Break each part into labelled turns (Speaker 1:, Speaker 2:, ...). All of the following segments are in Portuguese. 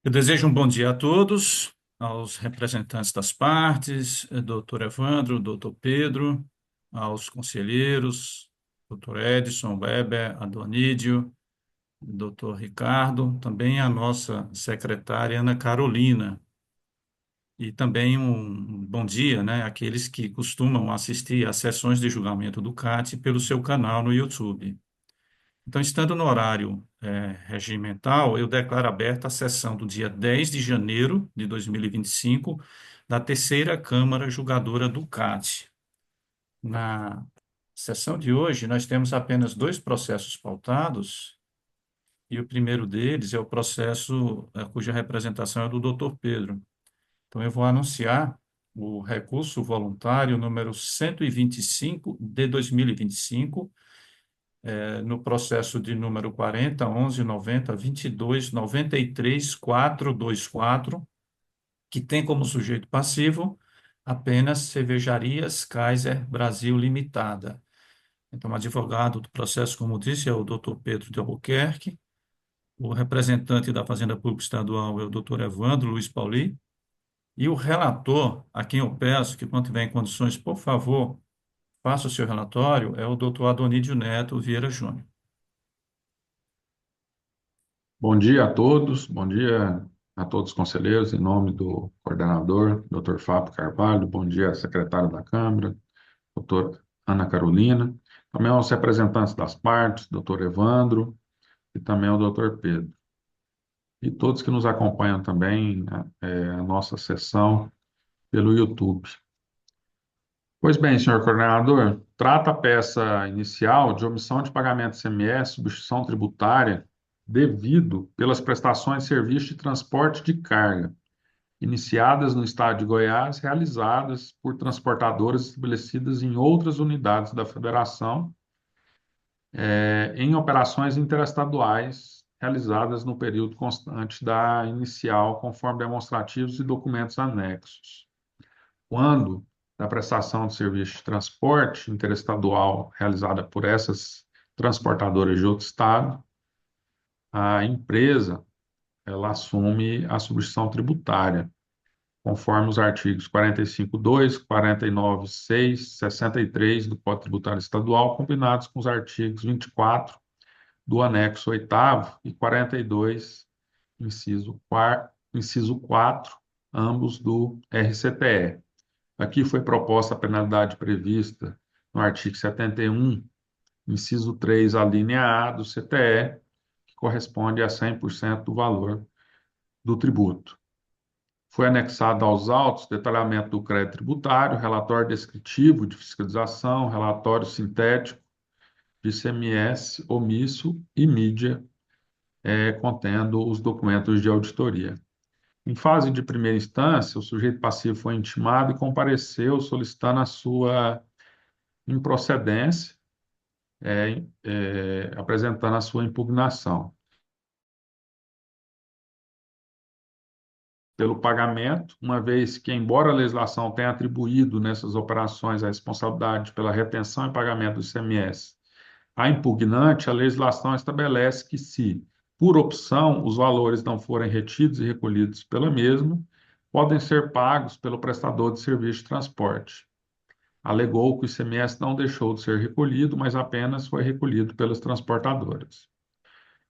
Speaker 1: Eu desejo um bom dia a todos, aos representantes das partes, doutor Evandro, doutor Pedro, aos conselheiros, doutor Edson, Weber, Adonídio, doutor Ricardo, também a nossa secretária Ana Carolina. E também um bom dia, né, àqueles que costumam assistir às sessões de julgamento do CAT pelo seu canal no YouTube. Então, estando no horário regimental, eu declaro aberta a sessão do dia 10 de janeiro de 2025 da terceira Câmara Julgadora do CAT. Na sessão de hoje, nós temos apenas dois processos pautados, e o primeiro deles é o processo cuja representação é do doutor Pedro. Então, eu vou anunciar o recurso voluntário número 125 de 2025, no processo de número 40, 11, 90, 22, 93, 424, que tem como sujeito passivo apenas Cervejarias Kaiser Brasil Limitada. Então, o advogado do processo, como disse, é o doutor Pedro de Albuquerque, o representante da Fazenda Pública Estadual é o doutor Evandro Luiz Pauli, e o relator, a quem eu peço que, quando tiver em condições, por favor, faça o seu relatório, é o doutor Adonídio Neto Vieira Júnior.
Speaker 2: Bom dia a todos, bom dia a todos os conselheiros, em nome do coordenador, Dr. Fábio Carvalho, bom dia, secretário da Câmara, doutor Ana Carolina, também aos representantes das partes, doutor Evandro e também ao doutor Pedro. E todos que nos acompanham também, a nossa sessão pelo YouTube. Pois bem, senhor coordenador, trata a peça inicial de omissão de pagamento de ICMS, substituição tributária, devido pelas prestações de serviço de transporte de carga, iniciadas no estado de Goiás, realizadas por transportadoras estabelecidas em outras unidades da federação, em operações interestaduais realizadas no período constante da inicial, conforme demonstrativos e documentos anexos. Quando da prestação de serviço de transporte interestadual realizada por essas transportadoras de outro estado, a empresa ela assume a substituição tributária, conforme os artigos 45.2, 49.6, 63 do Código Tributário Estadual, combinados com os artigos 24 do anexo 8º e 42, inciso 4, ambos do RCTE. Aqui foi proposta a penalidade prevista no artigo 71, inciso 3, a linha A do CTE, que corresponde a 100% do valor do tributo. Foi anexado aos autos detalhamento do crédito tributário, relatório descritivo de fiscalização, relatório sintético de ICMS omisso e mídia, contendo os documentos de auditoria. Em fase de primeira instância, o sujeito passivo foi intimado e compareceu solicitando a sua improcedência, apresentando a sua impugnação pelo pagamento, uma vez que, embora a legislação tenha atribuído nessas operações a responsabilidade pela retenção e pagamento do ICMS à impugnante, a legislação estabelece que, se, por opção, os valores não forem retidos e recolhidos pela mesma, podem ser pagos pelo prestador de serviço de transporte. Alegou que o ICMS não deixou de ser recolhido, mas apenas foi recolhido pelas transportadoras.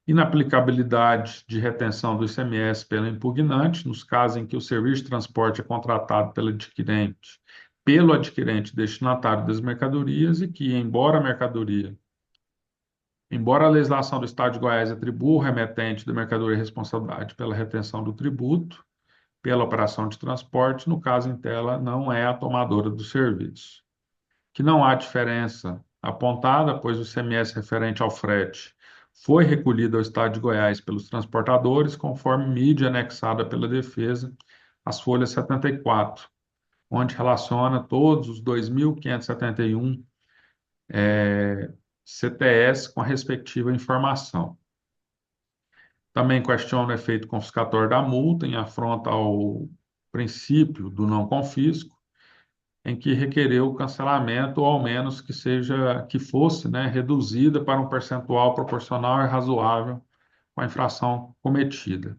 Speaker 2: Inaplicabilidade de retenção do ICMS pela impugnante, nos casos em que o serviço de transporte é contratado pelo adquirente destinatário das mercadorias e que, embora a legislação do Estado de Goiás atribua ao remetente da mercadoria responsabilidade pela retenção do tributo, pela operação de transporte, no caso em tela, não é a tomadora do serviço. Que não há diferença apontada, pois o ICMS referente ao frete foi recolhido ao Estado de Goiás pelos transportadores, conforme mídia anexada pela Defesa, as folhas 74, onde relaciona todos os 2.571 CTS com a respectiva informação. Também questiona o efeito confiscatório da multa em afronta ao princípio do não confisco, em que requereu o cancelamento, ou ao menos que fosse, né, reduzida para um percentual proporcional e razoável com a infração cometida.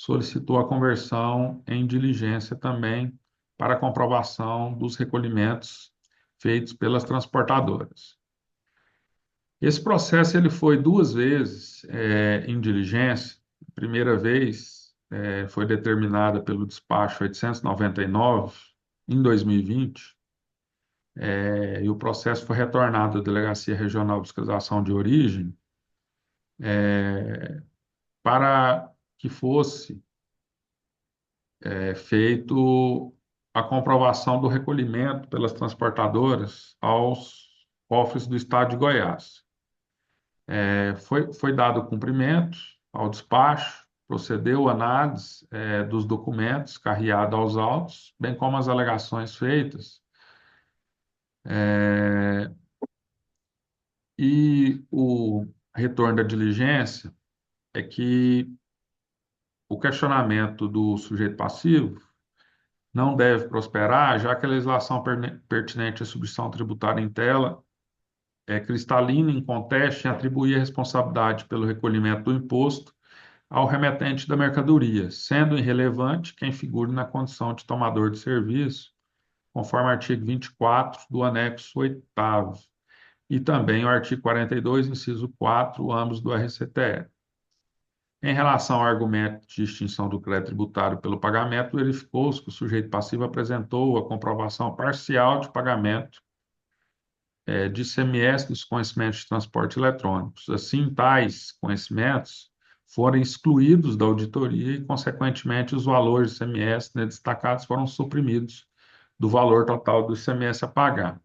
Speaker 2: solicitou a conversão em diligência também para comprovação dos recolhimentos feitos pelas transportadoras. Esse processo ele foi duas vezes em diligência. A primeira vez foi determinada pelo despacho 899 em 2020, e o processo foi retornado à Delegacia Regional de Fiscalização de Origem para que fosse feito a comprovação do recolhimento pelas transportadoras aos cofres do Estado de Goiás. Foi dado cumprimento ao despacho, procedeu a análise dos documentos carreados aos autos, bem como as alegações feitas, e o retorno da diligência é que o questionamento do sujeito passivo não deve prosperar, já que a legislação pertinente à substituição tributária em tela é cristalina, inconteste em atribuir a responsabilidade pelo recolhimento do imposto ao remetente da mercadoria, sendo irrelevante quem figure na condição de tomador de serviço, conforme o artigo 24 do anexo 8º, e também o artigo 42, inciso 4, ambos do RCTE. Em relação ao argumento de extinção do crédito tributário pelo pagamento, verificou-se que o sujeito passivo apresentou a comprovação parcial de pagamento de ICMS dos conhecimentos de transporte eletrônicos. Assim, tais conhecimentos foram excluídos da auditoria e, consequentemente, os valores de ICMS destacados foram suprimidos do valor total do ICMS a pagar.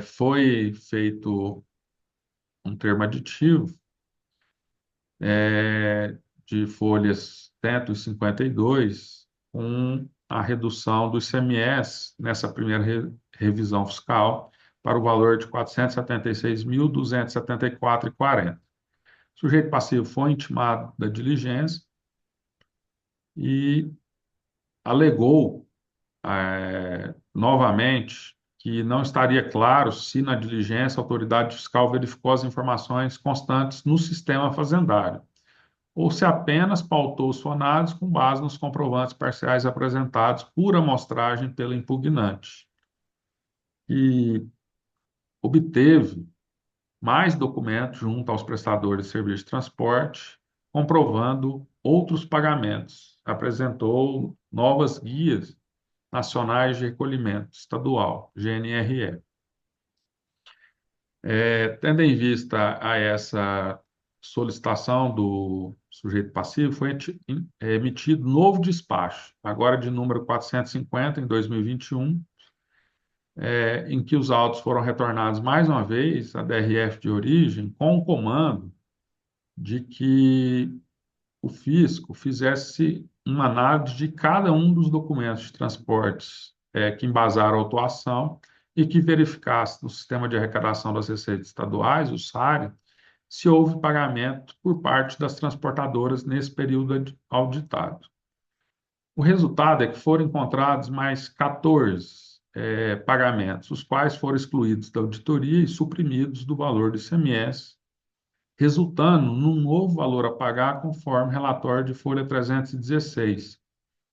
Speaker 2: Foi feito um termo aditivo de folhas 152, com a redução do ICMS nessa primeira revisão fiscal para o valor de R$ 476.274,40. O sujeito passivo foi intimado da diligência e alegou novamente que não estaria claro se na diligência a autoridade fiscal verificou as informações constantes no sistema fazendário, ou se apenas pautou os fonados com base nos comprovantes parciais apresentados por amostragem pelo impugnante. E obteve mais documentos junto aos prestadores de serviço de transporte, comprovando outros pagamentos. Apresentou novas guias nacionais de recolhimento estadual, GNRE. Tendo em vista a essa solicitação do sujeito passivo, foi emitido novo despacho, agora de número 450, em 2021, em que os autos foram retornados mais uma vez à DRF de origem, com o comando de que o fisco fizesse uma análise de cada um dos documentos de transportes que embasaram a autuação e que verificasse no sistema de arrecadação das receitas estaduais, o SARE, se houve pagamento por parte das transportadoras nesse período auditado. O resultado é que foram encontrados mais 14 pagamentos, os quais foram excluídos da auditoria e suprimidos do valor do ICMS, resultando num novo valor a pagar conforme relatório de folha 316,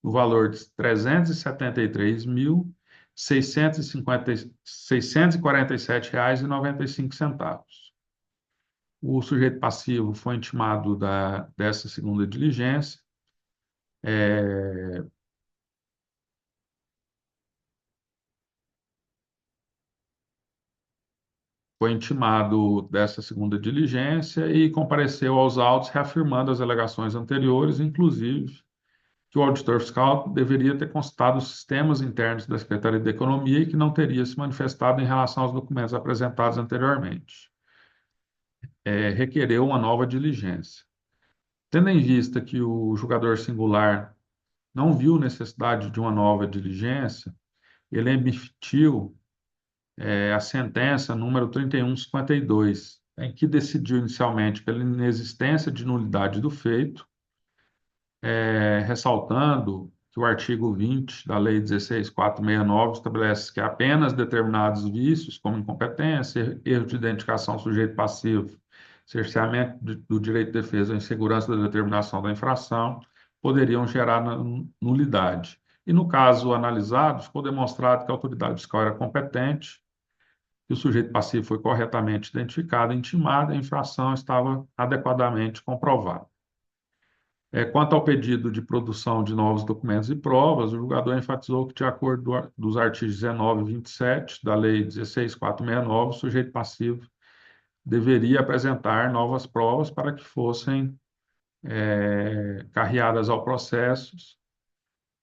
Speaker 2: no valor de R$ 333.647,95. O sujeito passivo foi intimado dessa segunda diligência, foi intimado dessa segunda diligência e compareceu aos autos reafirmando as alegações anteriores, inclusive que o auditor fiscal deveria ter consultado os sistemas internos da Secretaria de Economia e que não teria se manifestado em relação aos documentos apresentados anteriormente. Requereu uma nova diligência. Tendo em vista que o julgador singular não viu necessidade de uma nova diligência, ele emitiu a sentença número 3152, em que decidiu inicialmente pela inexistência de nulidade do feito, ressaltando que o artigo 20 da Lei 16.469 estabelece que apenas determinados vícios, como incompetência, erro de identificação sujeito passivo cerceamento do direito de defesa ou insegurança da determinação da infração, poderiam gerar nulidade. E no caso analisado, ficou demonstrado que a autoridade fiscal era competente, que o sujeito passivo foi corretamente identificado e intimado, a infração estava adequadamente comprovada. Quanto ao pedido de produção de novos documentos e provas, o julgador enfatizou que, de acordo dos artigos 19 e 27 da Lei 16.469, o sujeito passivo deveria apresentar novas provas para que fossem carreadas ao processo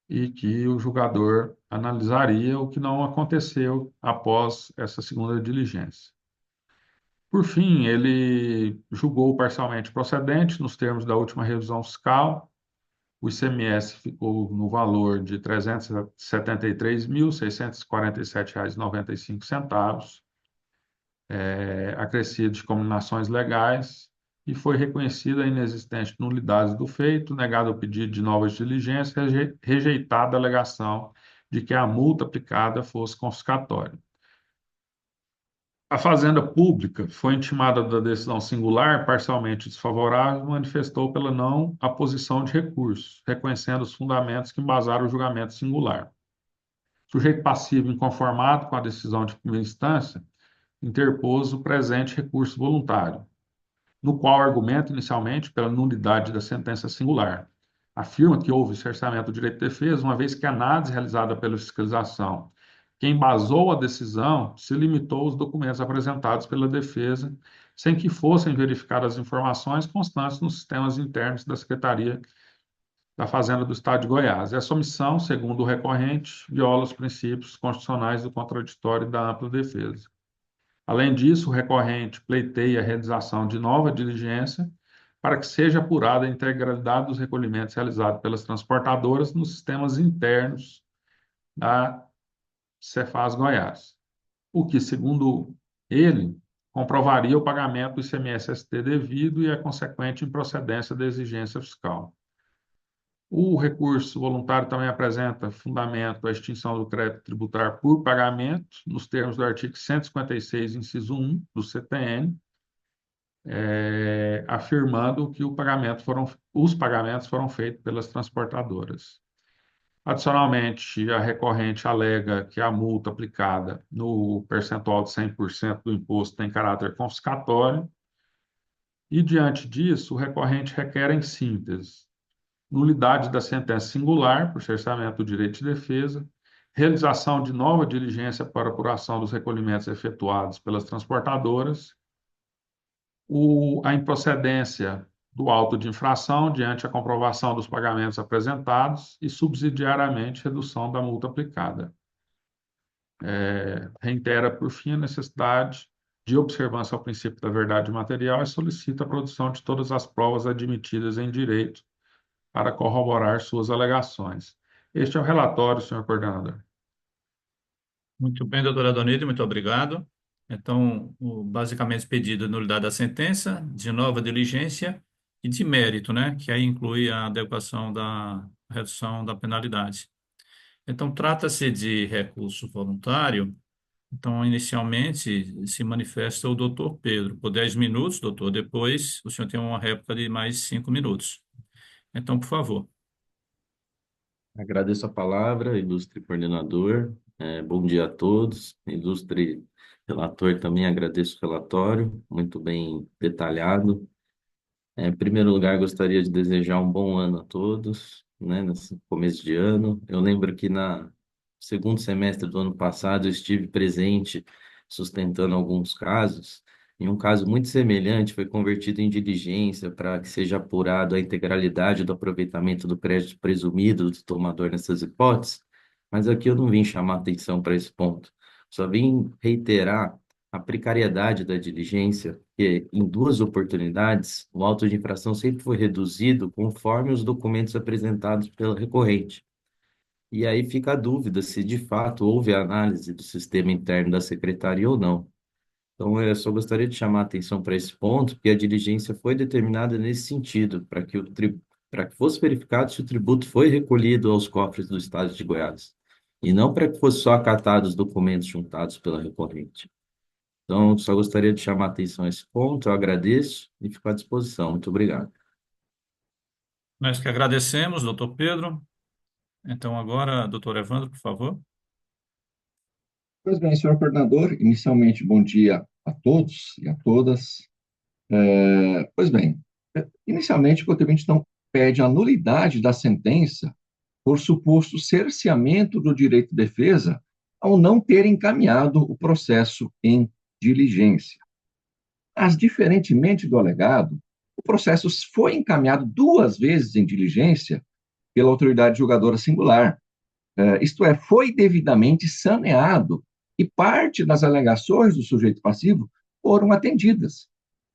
Speaker 2: e que o julgador analisaria, o que não aconteceu após essa segunda diligência. Por fim, ele julgou parcialmente procedente, nos termos da última revisão fiscal. O ICMS ficou no valor de R$ 373.647,95, acrescido de combinações legais, e foi reconhecida a inexistente nulidade do feito, negado o pedido de novas diligências, rejeitada a alegação de que a multa aplicada fosse confiscatória. A Fazenda Pública foi intimada da decisão singular, parcialmente desfavorável, e manifestou pela não aposição de recursos, reconhecendo os fundamentos que embasaram o julgamento singular. O sujeito passivo inconformado com a decisão de primeira instância interpôs o presente recurso voluntário, no qual argumenta inicialmente pela nulidade da sentença singular. Afirma que houve cerceamento do direito de defesa, uma vez que a análise realizada pela fiscalização, que embasou a decisão, se limitou aos documentos apresentados pela defesa, sem que fossem verificadas as informações constantes nos sistemas internos da Secretaria da Fazenda do Estado de Goiás. Essa omissão, segundo o recorrente, viola os princípios constitucionais do contraditório e da ampla defesa. Além disso, o recorrente pleiteia a realização de nova diligência para que seja apurada a integralidade dos recolhimentos realizados pelas transportadoras nos sistemas internos da Cefaz Goiás, o que, segundo ele, comprovaria o pagamento do ICMS-ST devido e a consequente improcedência da exigência fiscal. O recurso voluntário também apresenta fundamento à extinção do crédito tributário por pagamento, nos termos do artigo 156, inciso 1 do CTN, afirmando que os pagamentos foram feitos pelas transportadoras. Adicionalmente, a recorrente alega que a multa aplicada no percentual de 100% do imposto tem caráter confiscatório e, diante disso, o recorrente requer, em síntese, nulidade da sentença singular por cerceamento do direito de defesa, realização de nova diligência para apuração dos recolhimentos efetuados pelas transportadoras, a improcedência do auto de infração diante a comprovação dos pagamentos apresentados e, subsidiariamente, redução da multa aplicada. Reitera, por fim, a necessidade de observância ao princípio da verdade material e solicita a produção de todas as provas admitidas em direito para corroborar suas alegações. Este é o relatório, senhor coordenador.
Speaker 1: Muito bem, doutora Adonide, muito obrigado. Então, basicamente, pedido de nulidade da sentença, de nova diligência e de mérito, né? Que aí inclui a adequação da redução da penalidade. Então, trata-se de recurso voluntário. Então, inicialmente, se manifesta o doutor Pedro, por 10 minutos, doutor. Depois, o senhor tem uma réplica de mais 5 minutos. Então, por favor.
Speaker 3: Agradeço a palavra, ilustre coordenador. Bom dia a todos. Ilustre relator, também agradeço o relatório, muito bem detalhado. Em primeiro lugar, gostaria de desejar um bom ano a todos, né, nesse começo de ano. Eu lembro que na segundo semestre do ano passado eu estive presente sustentando alguns casos, e um caso muito semelhante foi convertido em diligência para que seja apurado a integralidade do aproveitamento do crédito presumido do tomador nessas hipóteses, mas aqui eu não vim chamar atenção para esse ponto, só vim reiterar a precariedade da diligência, que em duas oportunidades o auto de infração sempre foi reduzido conforme os documentos apresentados pela recorrente. E aí fica a dúvida se de fato houve análise do sistema interno da secretaria ou não. Então, eu só gostaria de chamar a atenção para esse ponto, porque a diligência foi determinada nesse sentido, para que fosse verificado se o tributo foi recolhido aos cofres do Estado de Goiás, e não para que fosse só acatado os documentos juntados pela recorrente. Então, só gostaria de chamar a atenção a esse ponto, eu agradeço e fico à disposição. Muito obrigado.
Speaker 1: Nós que agradecemos, doutor Pedro. Então, agora, doutor Evandro, por favor.
Speaker 4: Pois bem, senhor coordenador, inicialmente, bom dia a todos e a todas. Pois bem, inicialmente, o contribuinte então pede a nulidade da sentença por suposto cerceamento do direito de defesa ao não ter encaminhado o processo em diligência. Mas, diferentemente do alegado, o processo foi encaminhado 2 vezes em diligência pela autoridade julgadora singular, isto é, foi devidamente saneado e parte das alegações do sujeito passivo foram atendidas,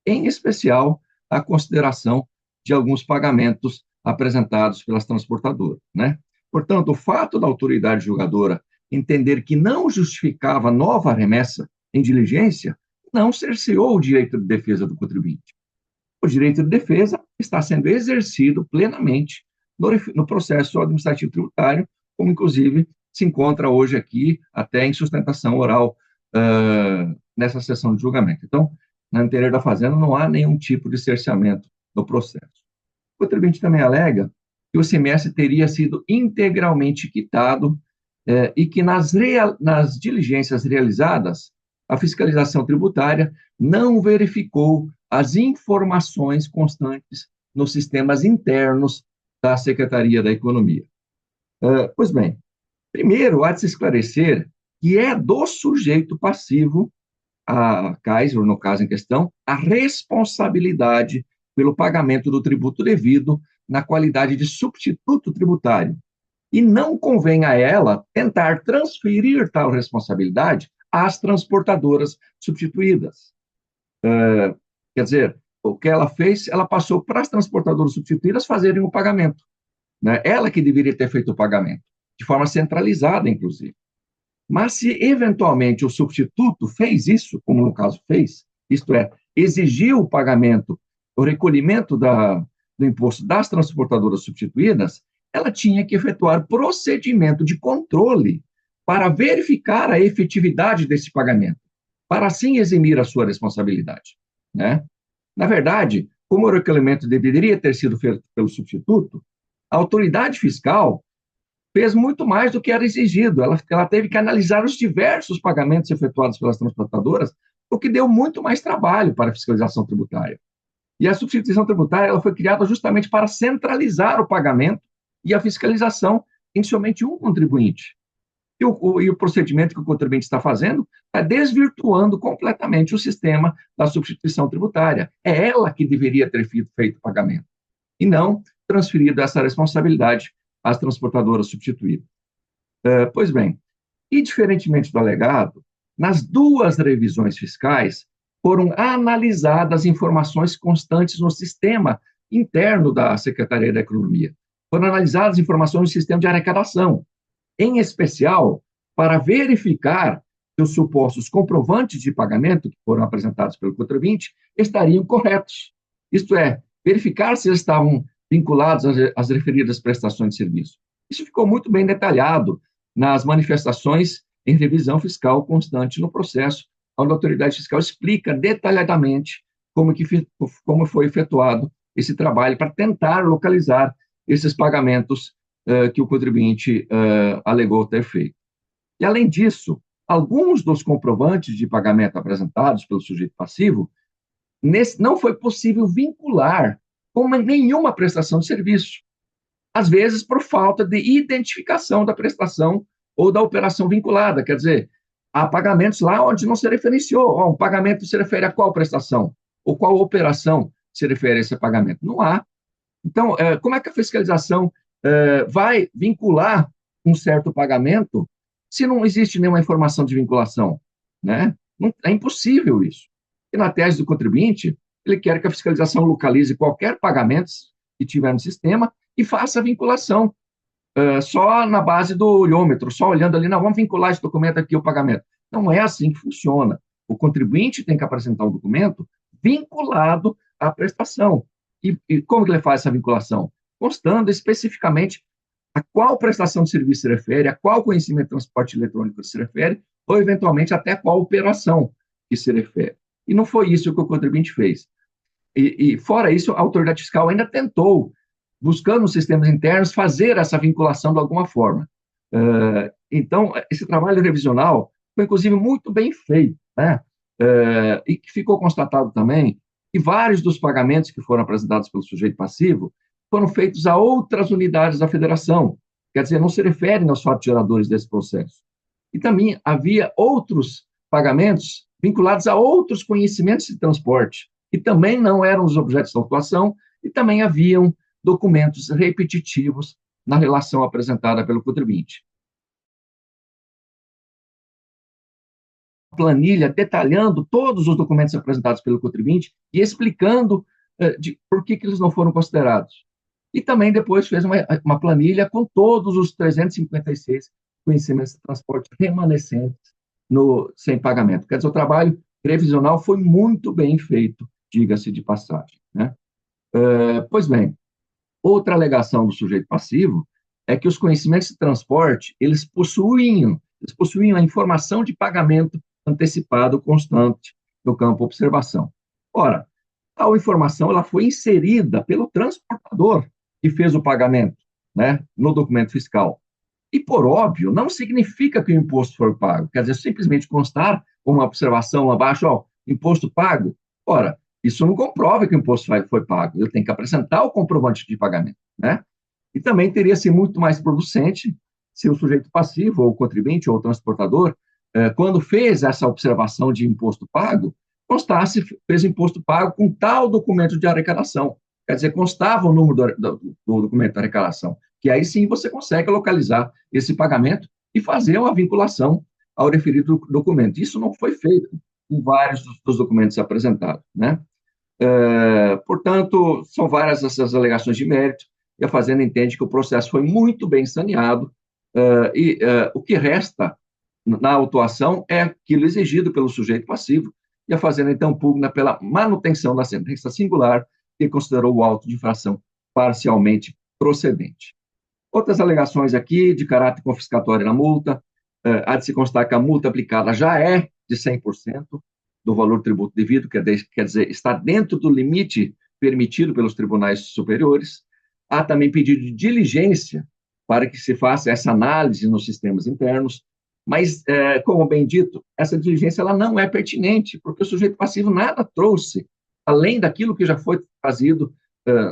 Speaker 4: em especial a consideração de alguns pagamentos apresentados pelas transportadoras, né? Portanto, o fato da autoridade julgadora entender que não justificava nova remessa em diligência não cerceou o direito de defesa do contribuinte. O direito de defesa está sendo exercido plenamente no processo administrativo tributário, como inclusive se encontra hoje aqui, até em sustentação oral, nessa sessão de julgamento. Então, no interior da Fazenda não há nenhum tipo de cerceamento do processo. O contribuinte também alega que o ICMS teria sido integralmente quitado e que nas diligências realizadas, a fiscalização tributária não verificou as informações constantes nos sistemas internos da Secretaria da Economia. Pois bem, primeiro há de se esclarecer que é do sujeito passivo, a Kaiser, no caso em questão, a responsabilidade pelo pagamento do tributo devido na qualidade de substituto tributário. E não convém a ela tentar transferir tal responsabilidade às transportadoras substituídas. Quer dizer, o que ela fez, ela passou para as transportadoras substituídas fazerem o pagamento, né? Ela que deveria ter feito o pagamento, de forma centralizada, inclusive. Mas se, eventualmente, o substituto fez isso, como no caso fez, isto é, exigiu o pagamento, o recolhimento do imposto das transportadoras substituídas, ela tinha que efetuar procedimento de controle para verificar a efetividade desse pagamento, para assim eximir a sua responsabilidade, né? Na verdade, como o recolhimento deveria ter sido feito pelo substituto, a autoridade fiscal fez muito mais do que era exigido. Ela teve que analisar os diversos pagamentos efetuados pelas transportadoras, o que deu muito mais trabalho para a fiscalização tributária. E a substituição tributária ela foi criada justamente para centralizar o pagamento e a fiscalização em somente um contribuinte. E o procedimento que o contribuinte está fazendo está desvirtuando completamente o sistema da substituição tributária. É ela que deveria ter feito o pagamento, e não transferido essa responsabilidade às transportadoras substituídas. Pois bem, e diferentemente do alegado, nas 2 revisões fiscais foram analisadas informações constantes no sistema interno da Secretaria da Economia. Foram analisadas informações no sistema de arrecadação, em especial para verificar que os supostos comprovantes de pagamento que foram apresentados pelo contribuinte estariam corretos. Isto é, verificar se eles estavam vinculados às referidas prestações de serviço. Isso ficou muito bem detalhado nas manifestações em revisão fiscal constante no processo, onde a autoridade fiscal explica detalhadamente como foi efetuado esse trabalho para tentar localizar esses pagamentos que o contribuinte alegou ter feito. E, além disso, alguns dos comprovantes de pagamento apresentados pelo sujeito passivo, não foi possível vincular com nenhuma prestação de serviço, às vezes por falta de identificação da prestação ou da operação vinculada, quer dizer, há pagamentos lá onde não se referenciou, um pagamento se refere a qual prestação, ou qual operação se refere a esse pagamento. Não há. Então, como é que a fiscalização vai vincular um certo pagamento se não existe nenhuma informação de vinculação, né? Não, é impossível isso. E na tese do contribuinte, ele quer que a fiscalização localize qualquer pagamento que tiver no sistema e faça a vinculação só na base do olhômetro, só olhando ali, não, vamos vincular esse documento aqui ao pagamento. Não é assim que funciona. O contribuinte tem que apresentar um documento vinculado à prestação. E como que ele faz essa vinculação? Constando especificamente a qual prestação de serviço se refere, a qual conhecimento de transporte eletrônico se refere, ou, eventualmente, até qual operação. que se refere. E não foi isso que o contribuinte fez. Fora isso, a autoridade fiscal ainda tentou, buscando os sistemas internos, fazer essa vinculação de alguma forma. Então, esse trabalho revisional foi, inclusive, muito bem feito, né? E que ficou constatado também que vários dos pagamentos que foram apresentados pelo sujeito passivo foram feitos a outras unidades da federação, quer dizer, não se referem aos fatos geradores desse processo. E também havia outros pagamentos vinculados a outros conhecimentos de transporte, que também não eram os objetos da autuação, e também haviam documentos repetitivos na relação apresentada pelo contribuinte. Planilha detalhando todos os documentos apresentados pelo contribuinte e explicando por que eles não foram considerados. E também depois fez uma planilha com todos os 356 conhecimentos de transporte remanescentes sem pagamento. Quer dizer, o trabalho previsional foi muito bem feito, diga-se de passagem, né? Pois bem, outra alegação do sujeito passivo é que os conhecimentos de transporte, eles possuíam a informação de pagamento antecipado constante no campo observação. Ora, tal informação ela foi inserida pelo transportador que fez o pagamento, né, no documento fiscal. E, por óbvio, não significa que o imposto foi pago. Quer dizer, simplesmente constar uma observação lá abaixo, ó, imposto pago. Ora, isso não comprova que o imposto foi pago. Eu tenho que apresentar o comprovante de pagamento, né? E também teria sido muito mais producente se o sujeito passivo, ou o contribuinte, ou o transportador, quando fez essa observação de imposto pago, constasse, fez imposto pago com tal documento de arrecadação. Quer dizer, constava o número do documento de arrecadação, que aí sim você consegue localizar esse pagamento e fazer uma vinculação ao referido documento. Isso não foi feito em vários dos documentos apresentados, né? Portanto, são várias essas alegações de mérito, e a Fazenda entende que o processo foi muito bem saneado, o que resta na autuação é aquilo exigido pelo sujeito passivo, e a Fazenda, então, pugna pela manutenção da sentença singular, que considerou o auto de infração parcialmente procedente. Outras alegações aqui, de caráter confiscatório na multa, há de se constar que a multa aplicada já é de 100% do valor do tributo devido, quer dizer, está dentro do limite permitido pelos tribunais superiores. Há também pedido de diligência para que se faça essa análise nos sistemas internos, mas, como bem dito, essa diligência ela não é pertinente, porque o sujeito passivo nada trouxe, além daquilo que já foi trazido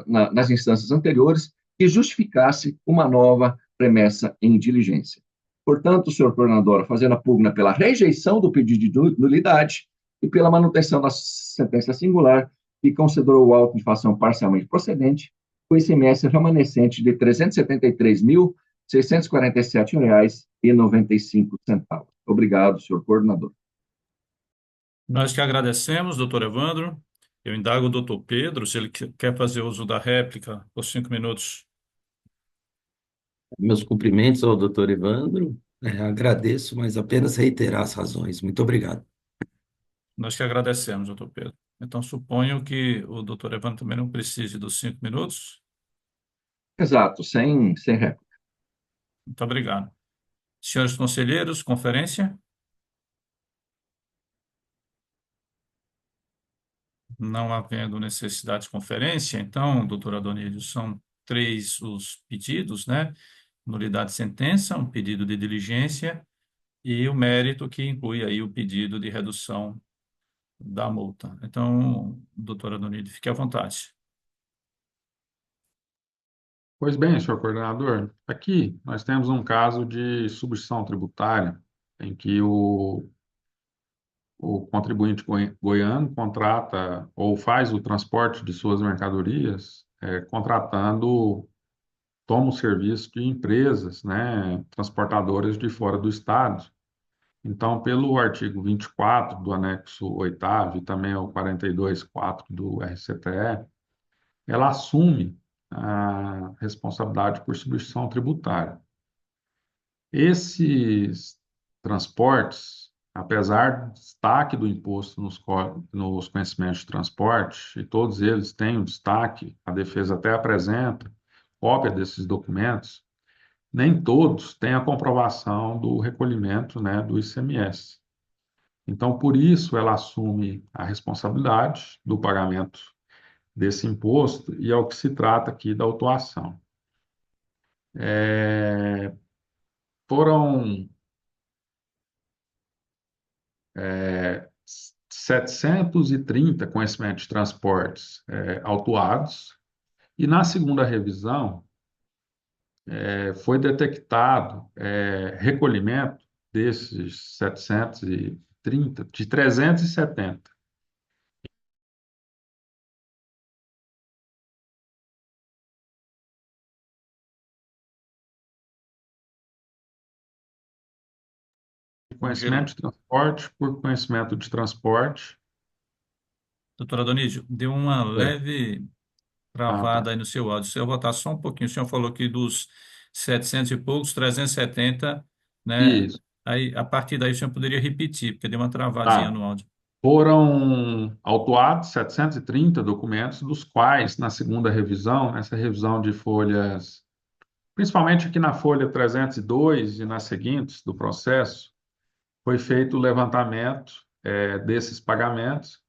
Speaker 4: nas instâncias anteriores, que justificasse uma nova remessa em diligência. Portanto, senhor coordenador, fazendo a pugna pela rejeição do pedido de nulidade e pela manutenção da sentença singular, que considerou o auto de infração parcialmente procedente, com ICMS remanescente de R$ 373.647,95. Obrigado, senhor coordenador.
Speaker 1: Nós que agradecemos, doutor Evandro. Eu indago o doutor Pedro, se ele quer fazer uso da réplica por 5 minutos.
Speaker 3: Meus cumprimentos ao doutor Evandro. Agradeço, mas apenas reiterar as razões. Muito obrigado.
Speaker 1: Nós que agradecemos, doutor Pedro. Então, suponho que o doutor Evandro também não precise dos 5 minutos.
Speaker 4: Exato, sem réplica.
Speaker 1: Muito obrigado. Senhores conselheiros, conferência? Não havendo necessidade de conferência, então, doutor Adonílio, são 3 os pedidos, né? Nulidade de sentença, um pedido de diligência e o mérito que inclui aí o pedido de redução da multa. Então, doutor Adonílio, fique à vontade.
Speaker 2: Pois bem, senhor coordenador, aqui nós temos um caso de substituição tributária em que o contribuinte goiano contrata ou faz o transporte de suas mercadorias, toma o serviço de empresas, né, transportadoras de fora do estado. Então, pelo artigo 24 do anexo 8º e também o 42.4 do RCTE, ela assume a responsabilidade por substituição tributária. Esses transportes, apesar do destaque do imposto nos conhecimentos de transporte, e todos eles têm um destaque, a defesa até apresenta cópia desses documentos, nem todos têm a comprovação do recolhimento, né, do ICMS. Então, por isso, ela assume a responsabilidade do pagamento desse imposto e é o que se trata aqui da autuação. É, foram 730 conhecimentos de transportes autuados e na segunda revisão foi detectado recolhimento desses 730 de 370.
Speaker 1: Congelou.
Speaker 2: Conhecimento de transporte por conhecimento de transporte.
Speaker 1: Doutora Adonísio, deu uma
Speaker 2: É.
Speaker 1: leve
Speaker 2: Ah, tá.
Speaker 1: travada aí no seu áudio. Se eu voltar só um pouquinho, o senhor falou que dos 700 e poucos, 370, né?
Speaker 2: Isso.
Speaker 1: Aí, a partir daí, o senhor poderia repetir, porque deu uma travadinha
Speaker 2: Tá.
Speaker 1: no áudio.
Speaker 2: Foram autuados 730 documentos, dos quais, na segunda revisão, nessa revisão de folhas, principalmente aqui na folha 302 e nas seguintes do processo, foi feito o levantamento desses pagamentos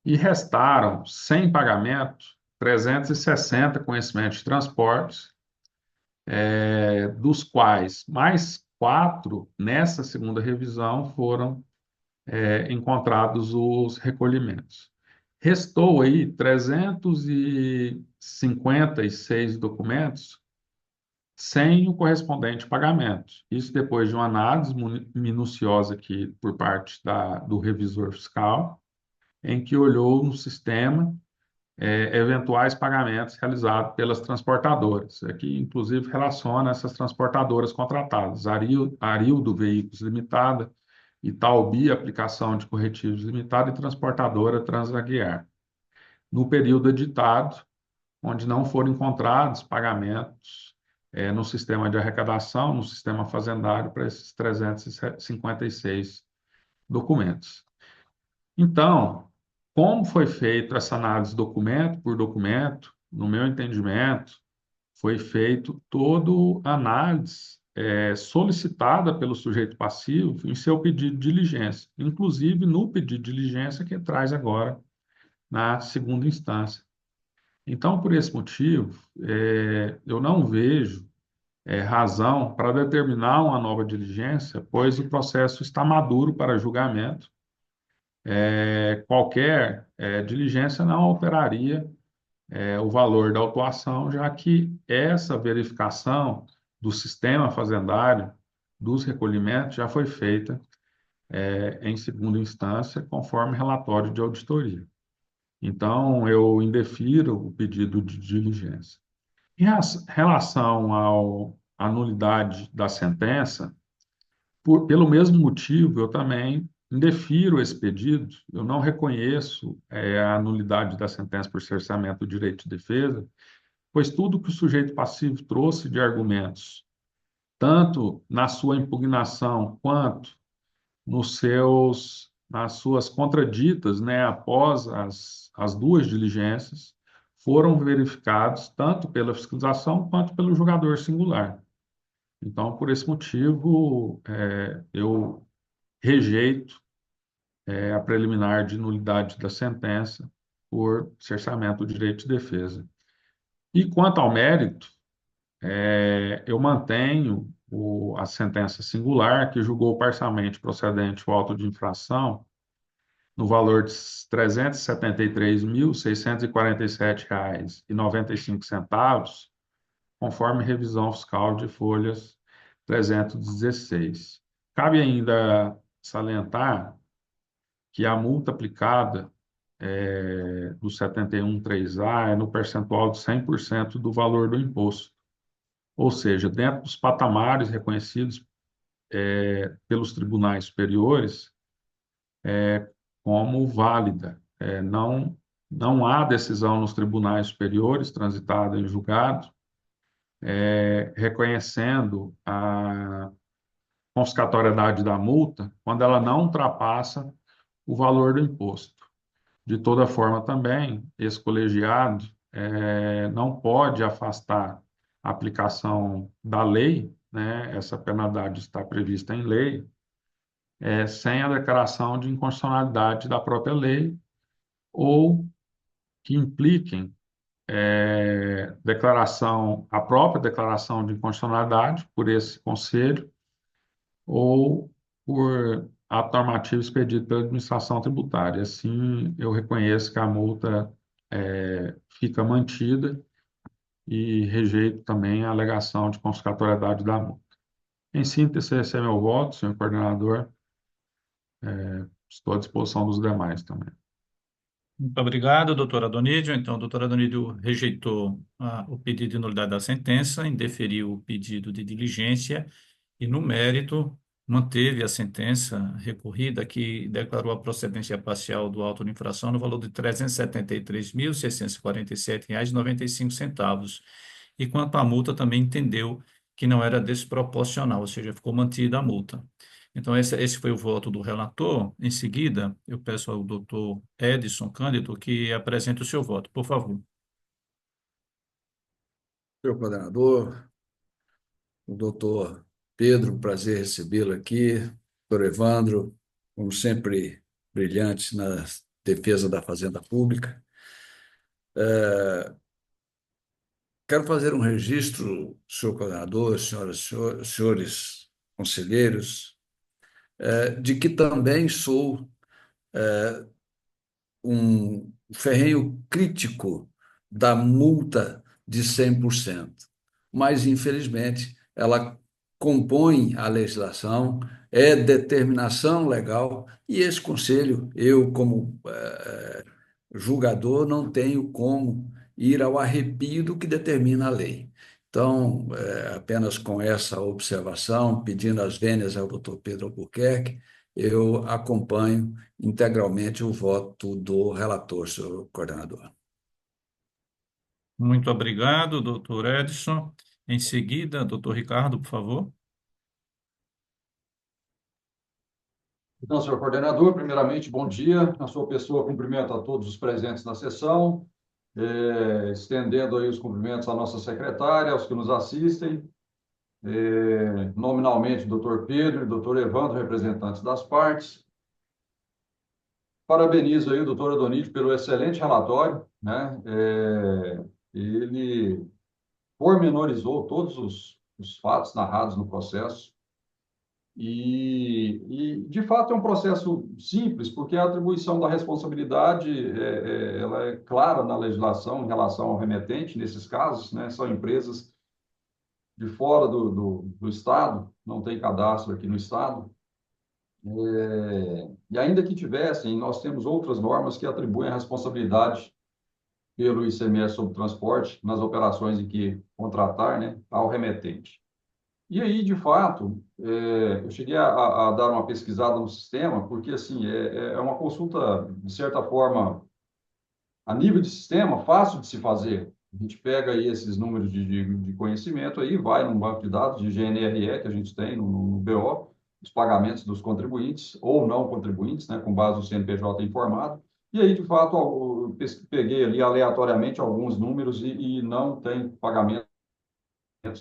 Speaker 2: e restaram, sem pagamento, 360 conhecimentos de transportes, dos quais mais quatro, nessa segunda revisão, foram encontrados os recolhimentos. Restou aí 356 documentos sem o correspondente pagamento. Isso depois de uma análise minuciosa aqui por parte do revisor fiscal, em que olhou no sistema eventuais pagamentos realizados pelas transportadoras. Aqui, inclusive, relaciona essas transportadoras contratadas, Arildo Veículos Limitada, Itaúbi Aplicação de Corretivos Limitada e Transportadora Transaguiar. No período editado, onde não foram encontrados pagamentos no sistema de arrecadação, no sistema fazendário, para esses 356 documentos. Então, como foi feita essa análise documento por documento, no meu entendimento, foi feito todo a análise solicitada pelo sujeito passivo em seu pedido de diligência, inclusive no pedido de diligência que traz agora na segunda instância. Então, por esse motivo, eu não vejo razão para determinar uma nova diligência, pois o processo está maduro para julgamento. Qualquer diligência não alteraria o valor da autuação, já que essa verificação do sistema fazendário, dos recolhimentos, já foi feita em segunda instância, conforme relatório de auditoria. Então, eu indefiro o pedido de diligência. Em relação à nulidade da sentença, pelo mesmo motivo, eu também indefiro esse pedido, eu não reconheço a nulidade da sentença por cerceamento do direito de defesa, pois tudo que o sujeito passivo trouxe de argumentos, tanto na sua impugnação quanto nas suas contraditas, né, após as duas diligências, foram verificados tanto pela fiscalização quanto pelo julgador singular. Então, por esse motivo, eu rejeito a preliminar de nulidade da sentença por cerceamento do direito de defesa. E quanto ao mérito, eu mantenho a sentença singular, que julgou parcialmente procedente o auto de infração no valor de R$ 373.647,95, conforme revisão fiscal de folhas 316. Cabe ainda salientar que a multa aplicada do 71.3A é no percentual de 100% do valor do imposto, ou seja, dentro dos patamares reconhecidos pelos tribunais superiores como válida. Não há decisão nos tribunais superiores transitada em julgado reconhecendo a confiscatoriedade da multa quando ela não ultrapassa o valor do imposto. De toda forma, também, esse colegiado não pode afastar a aplicação da lei, né? Essa penalidade está prevista em lei, sem a declaração de inconstitucionalidade da própria lei ou que impliquem a própria declaração de inconstitucionalidade por esse conselho ou por ato normativo expedido pela administração tributária. Assim, eu reconheço que a multa fica mantida e rejeito também a alegação de constitucionalidade da multa. Em síntese, esse é meu voto, senhor coordenador. Estou à disposição dos demais também.
Speaker 1: Muito obrigado, doutor Adonídio. Então, o doutor Adonídio rejeitou o pedido de nulidade da sentença, indeferiu o pedido de diligência e, no mérito, manteve a sentença recorrida, que declarou a procedência parcial do auto de infração no valor de R$ 373.647,95. E quanto à multa, também entendeu que não era desproporcional, ou seja, ficou mantida a multa. Então, esse foi o voto do relator. Em seguida, eu peço ao doutor Edson Cândido que apresente o seu voto, por favor.
Speaker 5: Senhor coordenador, o doutor Pedro, prazer recebê-lo aqui, doutor Evandro, como sempre, brilhante na defesa da Fazenda Pública. Quero fazer um registro, senhor coordenador, senhores conselheiros, de que também sou um ferrenho crítico da multa de 100%, mas, infelizmente, ela compõe a legislação, é determinação legal, e esse conselho, eu, como julgador, não tenho como ir ao arrepio do que determina a lei. Então, apenas com essa observação, pedindo as vênias ao doutor Pedro Albuquerque, eu acompanho integralmente o voto do relator, senhor coordenador.
Speaker 1: Muito obrigado, doutor Edson. Em seguida, doutor Ricardo, por favor.
Speaker 6: Então, senhor coordenador, primeiramente, bom dia. Na sua pessoa, cumprimento a todos os presentes na sessão, estendendo aí os cumprimentos à nossa secretária, aos que nos assistem, nominalmente, doutor Pedro e doutor Evandro, representantes das partes. Parabenizo aí o doutor Adonídio pelo excelente relatório, né? Ele pormenorizou todos os fatos narrados no processo. De fato, é um processo simples, porque a atribuição da responsabilidade ela é clara na legislação em relação ao remetente, nesses casos, né? São empresas de fora do Estado, não tem cadastro aqui no Estado. E ainda que tivessem, nós temos outras normas que atribuem a responsabilidade pelo ICMS sobre transporte nas operações em que contratar, né, ao remetente. E aí, de fato, eu cheguei a dar uma pesquisada no sistema, porque, assim, é uma consulta, de certa forma, a nível de sistema, fácil de se fazer. A gente pega aí esses números de conhecimento aí, vai num banco de dados de GNRE que a gente tem no BO, os pagamentos dos contribuintes ou não contribuintes, né, com base no CNPJ informado. E aí, de fato, eu peguei ali aleatoriamente alguns números e não tem pagamentos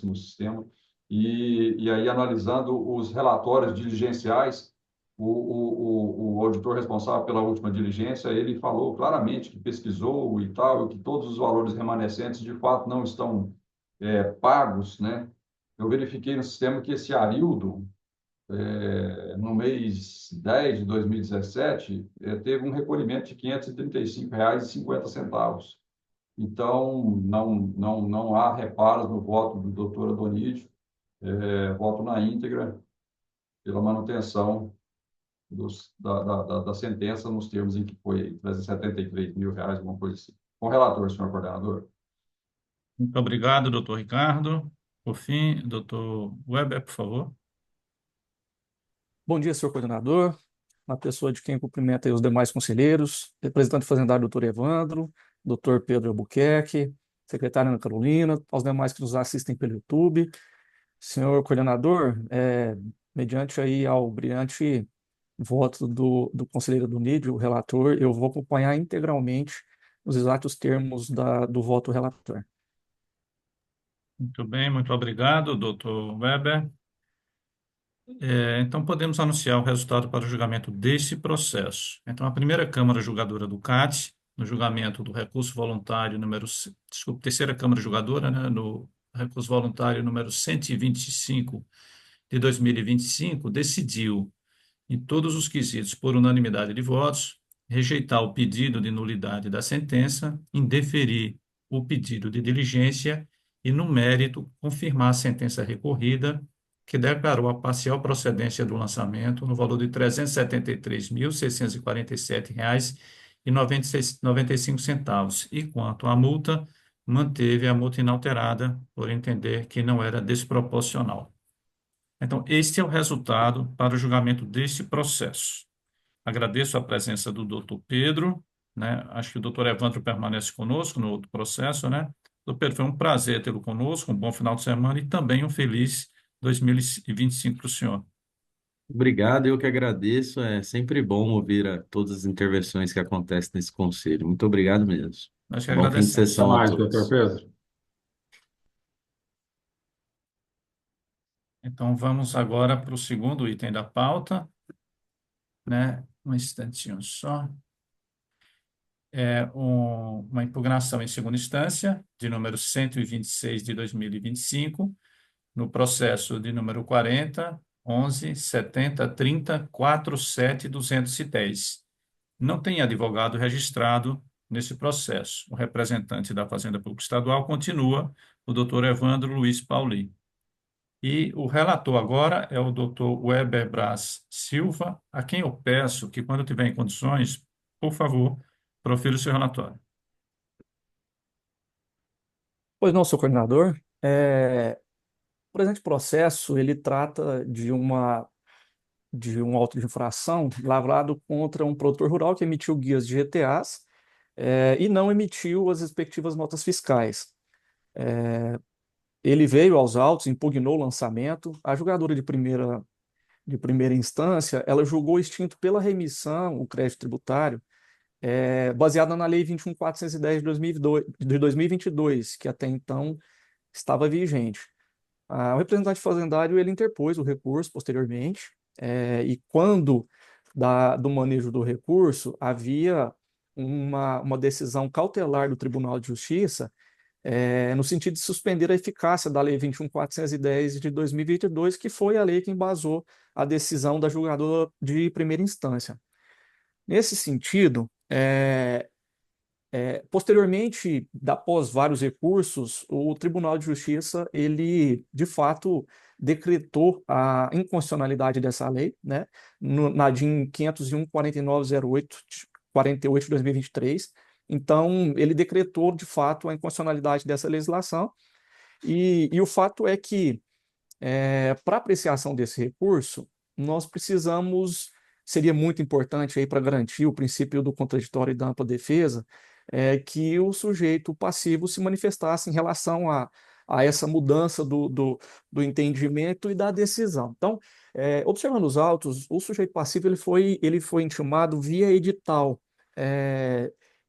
Speaker 6: no sistema. E aí, analisando os relatórios diligenciais, o auditor responsável pela última diligência, ele falou claramente que pesquisou e tal, e que todos os valores remanescentes, de fato, não estão pagos, né? Eu verifiquei no sistema que esse Arildo, no mês 10 de 2017, teve um recolhimento de R$ 535,50. Então, não há reparos no voto do doutor Adonídio, voto na íntegra pela manutenção da sentença nos termos em que foi R$ 373.000, alguma coisa assim. Com o relator, senhor coordenador.
Speaker 1: Muito obrigado, doutor Ricardo. Por fim, doutor Weber, por favor.
Speaker 7: Bom dia, senhor coordenador, na pessoa de quem cumprimenta aí os demais conselheiros, representante fazendário doutor Evandro, doutor Pedro Albuquerque, secretária Ana Carolina, aos demais que nos assistem pelo YouTube. Senhor coordenador, mediante aí ao brilhante voto do conselheiro Adonídio, o relator, eu vou acompanhar integralmente os exatos termos do voto relator.
Speaker 1: Muito bem, muito obrigado, doutor Weber. Então, podemos anunciar o resultado para o julgamento deste processo. Então, a primeira Câmara Julgadora do CAT, no julgamento do recurso voluntário desculpe, terceira Câmara Julgadora, né, no recurso voluntário número 125 de 2025, decidiu, em todos os quesitos, por unanimidade de votos, rejeitar o pedido de nulidade da sentença, indeferir o pedido de diligência e, no mérito, confirmar a sentença recorrida, que declarou a parcial procedência do lançamento no valor de R$ 373.647,95, e quanto à multa, manteve a multa inalterada, por entender que não era desproporcional. Então, este é o resultado para o julgamento deste processo. Agradeço a presença do doutor Pedro, né? Acho que o doutor Evandro permanece conosco no outro processo, né? Doutor Pedro, foi um prazer tê-lo conosco, um bom final de semana e também um feliz 2025 para o senhor.
Speaker 3: Obrigado, eu que agradeço. É sempre bom ouvir todas as intervenções que acontecem nesse conselho. Muito obrigado mesmo.
Speaker 1: Nós que
Speaker 3: Bom fim de
Speaker 1: agradecemos.
Speaker 2: Até
Speaker 3: sessão a
Speaker 2: mais, doutor
Speaker 3: todos.
Speaker 2: Pedro.
Speaker 1: Então, vamos agora para o segundo item da pauta, né? Um instantinho só. Uma impugnação em segunda instância, de número 126 de 2025, no processo de número 40, 11, 70, 30, 47, 210. Não tem advogado registrado nesse processo. O representante da Fazenda Pública Estadual continua o doutor Evandro Luiz Pauli. E o relator agora é o doutor Weber Braz Silva, a quem eu peço que, quando tiver em condições, por favor, profira o seu relatório.
Speaker 7: Pois não, senhor coordenador. O presente processo, ele trata de um auto de infração lavrado contra um produtor rural que emitiu guias de GTAs, e não emitiu as respectivas notas fiscais. Ele veio aos autos, impugnou o lançamento. A julgadora de primeira instância, ela julgou extinto pela remissão o crédito tributário, baseada na Lei 21.410 de 2022, que até então estava vigente. O representante fazendário ele interpôs o recurso posteriormente, e quando do manejo do recurso havia uma decisão cautelar do Tribunal de Justiça, no sentido de suspender a eficácia da Lei 21.410 de 2022, que foi a lei que embasou a decisão da julgadora de primeira instância. Nesse sentido, posteriormente, após vários recursos, o Tribunal de Justiça, ele, de fato, decretou a inconstitucionalidade dessa lei, né, na DIN 501-4908 de 2023. Então, ele decretou, de fato, a inconstitucionalidade dessa legislação, e o fato é que, para apreciação desse recurso, nós precisamos, seria muito importante aí para garantir o princípio do contraditório e da ampla defesa, que o sujeito passivo se manifestasse em relação a essa mudança do entendimento e da decisão. Então, observando os autos, o sujeito passivo ele foi intimado via edital.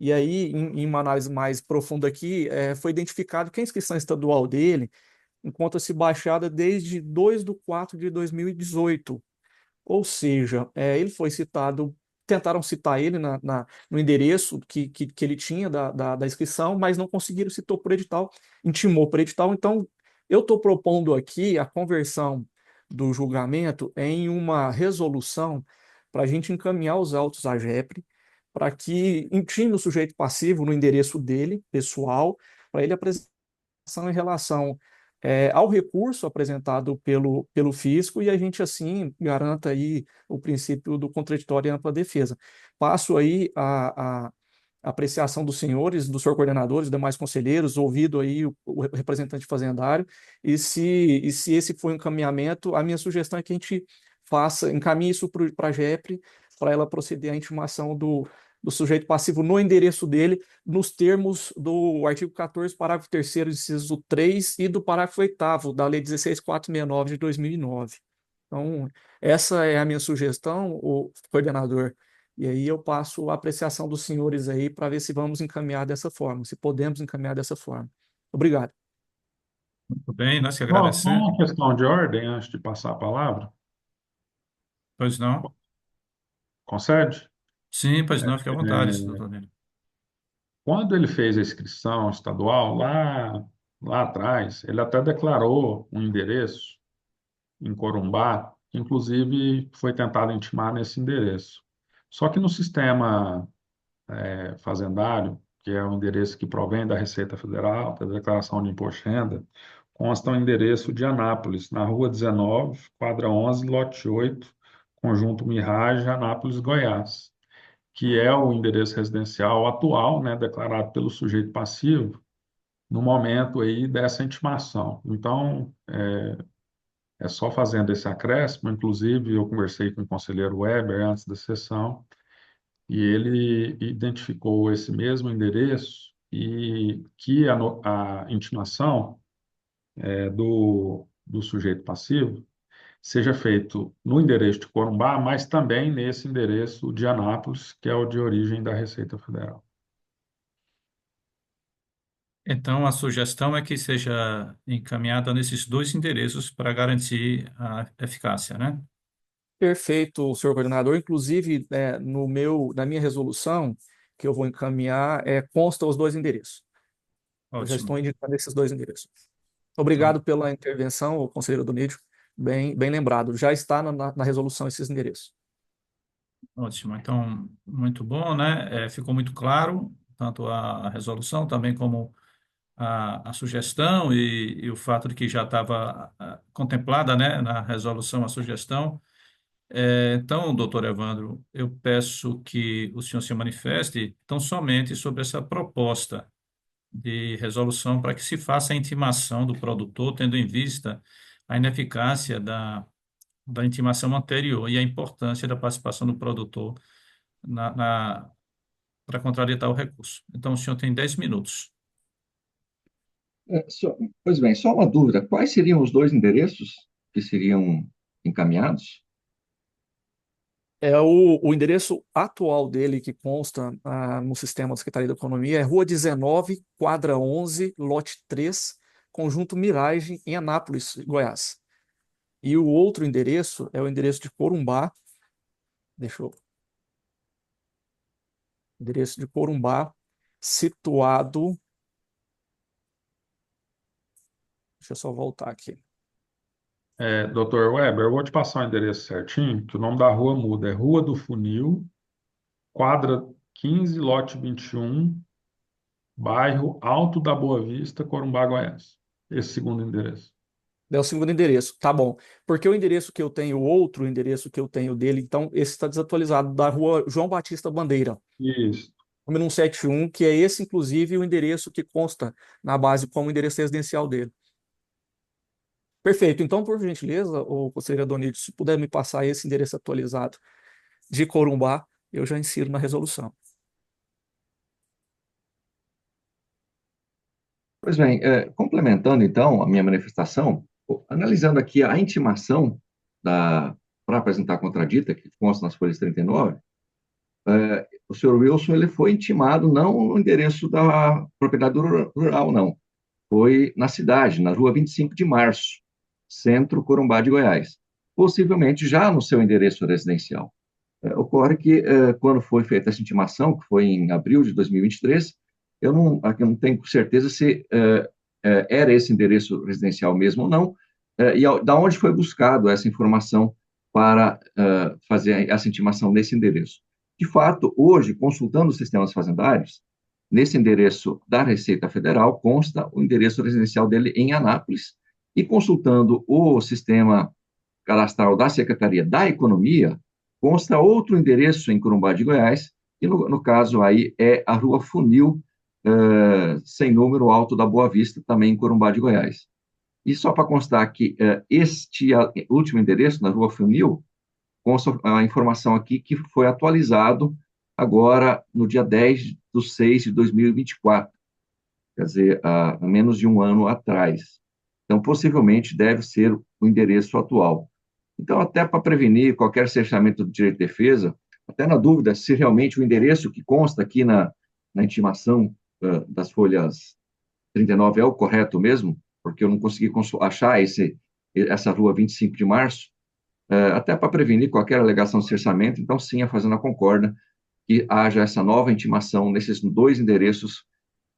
Speaker 7: E aí, em uma análise mais profunda aqui, foi identificado que a inscrição estadual dele encontra-se baixada desde 2/4 de 2018. Ou seja, ele foi citado, tentaram citar ele no endereço que ele tinha da inscrição, mas não conseguiram, citou por edital, intimou por edital. Então, eu estou propondo aqui a conversão do julgamento em uma resolução para a gente encaminhar os autos à GEPRE, para que intime o sujeito passivo no endereço dele, pessoal, para ele apresentar em relação ao recurso apresentado pelo fisco, e a gente, assim, garanta aí o princípio do contraditório e ampla defesa. Passo aí a apreciação dos senhores, do senhor coordenador, dos demais conselheiros, ouvido aí o representante fazendário, e se esse for um encaminhamento, a minha sugestão é que a gente encaminhe isso para a GEPRE, para ela proceder à intimação do sujeito passivo no endereço dele, nos termos do artigo 14, parágrafo 3º, inciso 3, e do parágrafo 8º da Lei 16.469 de 2009. Então, essa é a minha sugestão, o coordenador. E aí eu passo a apreciação dos senhores aí para ver se vamos encaminhar dessa forma, se podemos encaminhar dessa forma. Obrigado.
Speaker 1: Muito bem, nós que
Speaker 2: Só
Speaker 1: agradecemos.
Speaker 2: uma questão de ordem, antes de passar a palavra.
Speaker 1: Pois não?
Speaker 2: Concede?
Speaker 1: Sim, pois não, fique à vontade,
Speaker 2: É,
Speaker 1: doutor Nilo.
Speaker 2: quando ele fez a inscrição estadual, lá atrás, ele até declarou um endereço em Corumbá, que inclusive foi tentado intimar nesse endereço. Só que no sistema fazendário, que é o endereço que provém da Receita Federal, da Declaração de Imposto de Renda, consta o endereço de Anápolis, na Rua 19, quadra 11, lote 8, Conjunto Mirage, Anápolis, Goiás, que é o endereço residencial atual, né, declarado pelo sujeito passivo, no momento aí dessa intimação. Então, é só fazendo esse acréscimo, inclusive eu conversei com o conselheiro Weber antes da sessão, e ele identificou esse mesmo endereço e que a intimação do sujeito passivo seja feito no endereço de Corumbá, mas também nesse endereço de Anápolis, que é o de origem da Receita Federal.
Speaker 1: Então, a sugestão é que seja encaminhada nesses dois endereços para garantir a eficácia, né?
Speaker 7: Perfeito, senhor coordenador. Inclusive, na minha resolução, que eu vou encaminhar, consta os dois endereços. Eu já estou
Speaker 1: Ótimo.
Speaker 7: indicando esses dois endereços.
Speaker 1: Então,
Speaker 7: Obrigado pela intervenção, o conselheiro Donídio. Bem lembrado. Já está na resolução esses endereços.
Speaker 1: ótimo. Então, muito bom, né? Ficou muito claro, tanto a resolução também como a sugestão e o fato de que já estava contemplada, né, na resolução a sugestão. Então, doutor Evandro, eu peço que o senhor se manifeste tão somente sobre essa proposta de resolução para que se faça a intimação do produtor, tendo em vista a ineficácia da intimação anterior e a importância da participação do produtor para contrariar o recurso. Então, o senhor tem 10 minutos.
Speaker 4: Pois bem, só uma dúvida: quais seriam os dois endereços que seriam encaminhados?
Speaker 7: O endereço atual dele, que consta no sistema da Secretaria da Economia, é Rua 19, quadra 11, lote 3, Conjunto Mirage, em Anápolis, Goiás. E o outro endereço é o endereço de Corumbá, deixa eu, endereço de Corumbá, situado, deixa eu só voltar aqui.
Speaker 2: Doutor Weber, eu vou te passar o endereço certinho, que o nome da rua muda, é Rua do Funil, quadra 15, lote 21, bairro Alto da Boa Vista, Corumbá, Goiás. Esse segundo endereço.
Speaker 7: É o segundo endereço, tá bom. Porque o endereço que eu tenho, o outro endereço que eu tenho dele, então, esse está desatualizado, da Rua João Batista Bandeira,
Speaker 2: Isso.
Speaker 7: número 171, que é esse, inclusive, o endereço que consta na base como endereço residencial dele. Perfeito. Então, por gentileza, o conselheiro Adonide, se puder me passar esse endereço atualizado de Corumbá, eu já insiro na resolução.
Speaker 4: Pois bem, complementando então a minha manifestação, analisando aqui a intimação para apresentar a contradita, que consta nas folhas 39, o senhor Wilson ele foi intimado não no endereço da propriedade rural, não. Foi na cidade, na rua 25 de Março, centro Corumbá de Goiás. Possivelmente já no seu endereço residencial. Ocorre que, quando foi feita essa intimação, que foi em abril de 2023, aqui eu não tenho certeza se era esse endereço residencial mesmo ou não, da onde foi buscado essa informação para fazer essa intimação nesse endereço. De fato, hoje, consultando os sistemas fazendários, nesse endereço da Receita Federal consta o endereço residencial dele em Anápolis, e consultando o sistema cadastral da Secretaria da Economia, consta outro endereço em Corumbá de Goiás, e no caso aí é a Rua Funil, sem número, Alto da Boa Vista, também em Corumbá de Goiás. E só para constar que este último endereço, na Rua Funil, consta a informação aqui que foi atualizado agora no dia 10/6/2024, quer dizer, há menos de um ano atrás. Então, possivelmente deve ser o endereço atual. Então, até para prevenir qualquer cerceamento do direito de defesa, até na dúvida se realmente o endereço que consta aqui na intimação das folhas 39 é o correto mesmo, porque eu não consegui achar essa rua 25 de Março, até para prevenir qualquer alegação de cerceamento. Então, sim, a Fazenda concorda que haja essa nova intimação nesses dois endereços,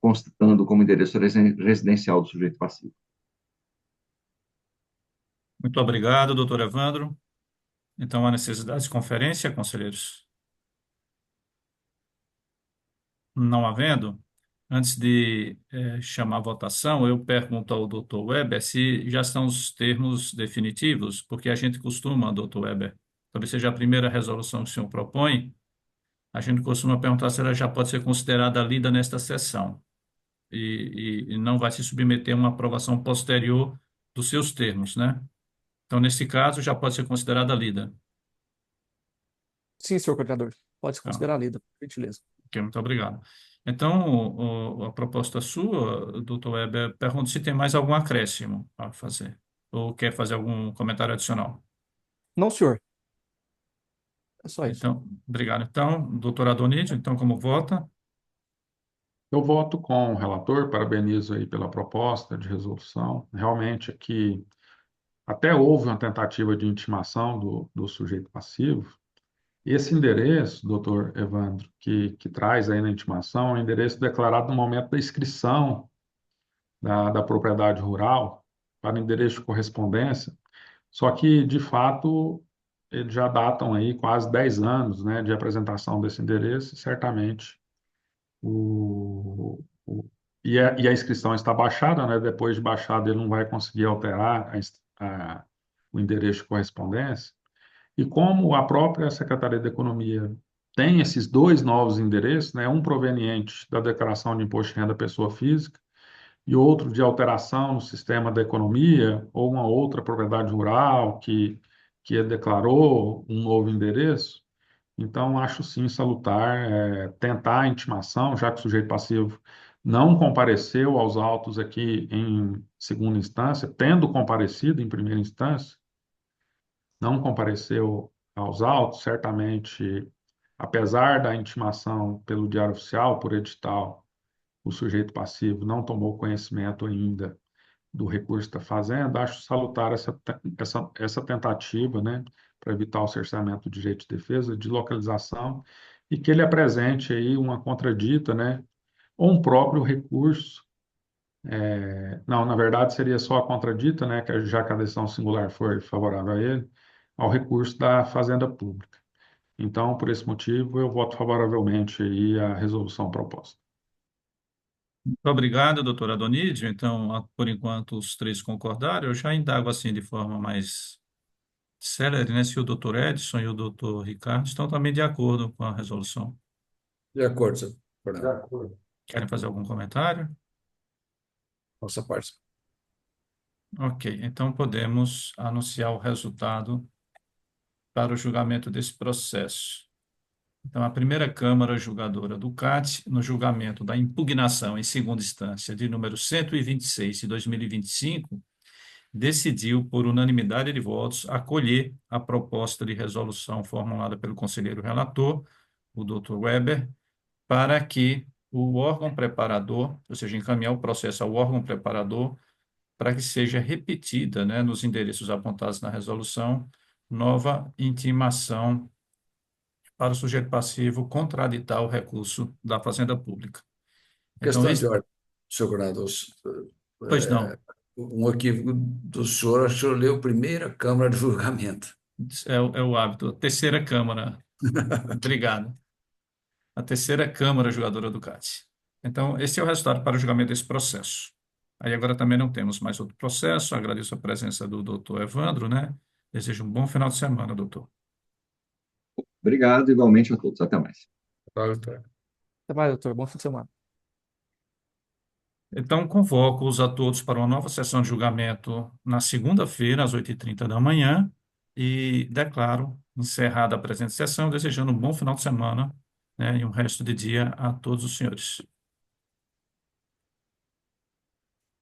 Speaker 4: constando como endereço residencial do sujeito passivo.
Speaker 1: Muito obrigado, doutor Evandro. Então, há necessidade de conferência, conselheiros? Não havendo, antes de chamar a votação, eu pergunto ao doutor Weber se já estão os termos definitivos, porque a gente costuma, doutor Weber, talvez seja a primeira resolução que o senhor propõe, a gente costuma perguntar se ela já pode ser considerada lida nesta sessão e não vai se submeter a uma aprovação posterior dos seus termos, né? Então, nesse caso, já pode ser considerada lida.
Speaker 7: Sim, senhor coordenador. Pode se
Speaker 1: Tá?
Speaker 7: considerar lida, por gentileza.
Speaker 1: Ok, muito obrigado. Então, a proposta sua, doutor Weber, pergunta se tem mais algum acréscimo a fazer, ou quer fazer algum comentário adicional.
Speaker 7: Não, senhor. É só isso.
Speaker 1: Então, obrigado. Então, doutor Adonídio, então, como vota?
Speaker 2: Eu voto com o relator, parabenizo aí pela proposta de resolução. Realmente aqui até houve uma tentativa de intimação do sujeito passivo. Esse endereço, doutor Evandro, que traz aí na intimação, é o endereço declarado no momento da inscrição da propriedade rural para o endereço de correspondência, só que, de fato, eles já datam aí quase 10 anos, né, de apresentação desse endereço, e certamente o, o, e a inscrição está baixada, né, depois de baixada ele não vai conseguir alterar o endereço de correspondência, e como a própria Secretaria da Economia tem esses dois novos endereços, né, um proveniente da declaração de imposto de renda da pessoa física e outro de alteração no sistema da economia, ou uma outra propriedade rural que declarou um novo endereço, então acho sim salutar tentar a intimação, já que o sujeito passivo não compareceu aos autos aqui em segunda instância, tendo comparecido em primeira instância, não compareceu aos autos, certamente, apesar da intimação pelo Diário Oficial, por edital, o sujeito passivo não tomou conhecimento ainda do recurso da Fazenda, acho salutar essa tentativa, né, para evitar o cerceamento do direito de defesa, de localização, e que ele apresente aí uma contradita, né, ou um próprio recurso. Não, na verdade seria só a contradita, né, que já que a decisão singular for favorável a ele, ao recurso da Fazenda Pública. Então, por esse motivo, eu voto favoravelmente aí à resolução proposta.
Speaker 1: Muito obrigado, doutor Adonídio. Então, por enquanto, os três concordaram. Eu já indago assim de forma mais célere, né, se o doutor Edson e o doutor Ricardo estão também de acordo com a resolução.
Speaker 5: De acordo, senhor
Speaker 6: De
Speaker 5: coordenador.
Speaker 6: acordo.
Speaker 1: Querem fazer algum comentário?
Speaker 5: Nossa parte.
Speaker 1: Ok, então podemos anunciar o resultado para o julgamento desse processo. Então, a primeira Câmara Julgadora do CAT, no julgamento da impugnação em segunda instância de número 126 de 2025, decidiu, por unanimidade de votos, acolher a proposta de resolução formulada pelo conselheiro relator, o Dr. Weber, para que o órgão preparador, ou seja, encaminhar o processo ao órgão preparador, para que seja repetida, né, nos endereços apontados na resolução, nova intimação para o sujeito passivo contraditar o recurso da Fazenda Pública. Então,
Speaker 5: Questão de ordem, senhor coordenador.
Speaker 1: pois
Speaker 5: É,
Speaker 1: não,
Speaker 5: um equívoco do senhor, acho que o senhor leu primeira Câmara de Julgamento.
Speaker 1: é o hábito. A terceira Câmara, obrigado. A terceira Câmara Julgadora do CAT. Então, esse é o resultado para o julgamento desse processo. Aí agora também não temos mais outro processo. Agradeço a presença do doutor Evandro, né? Desejo um bom final de semana, doutor.
Speaker 4: Obrigado, igualmente a todos. Até mais.
Speaker 5: Tá, doutor.
Speaker 7: Até mais, doutor. Bom fim de semana.
Speaker 1: Então, convoco-os a todos para uma nova sessão de julgamento na segunda-feira, às 8h30 da manhã, e declaro encerrada a presente sessão, desejando um bom final de semana, né, e um resto de dia a todos os senhores.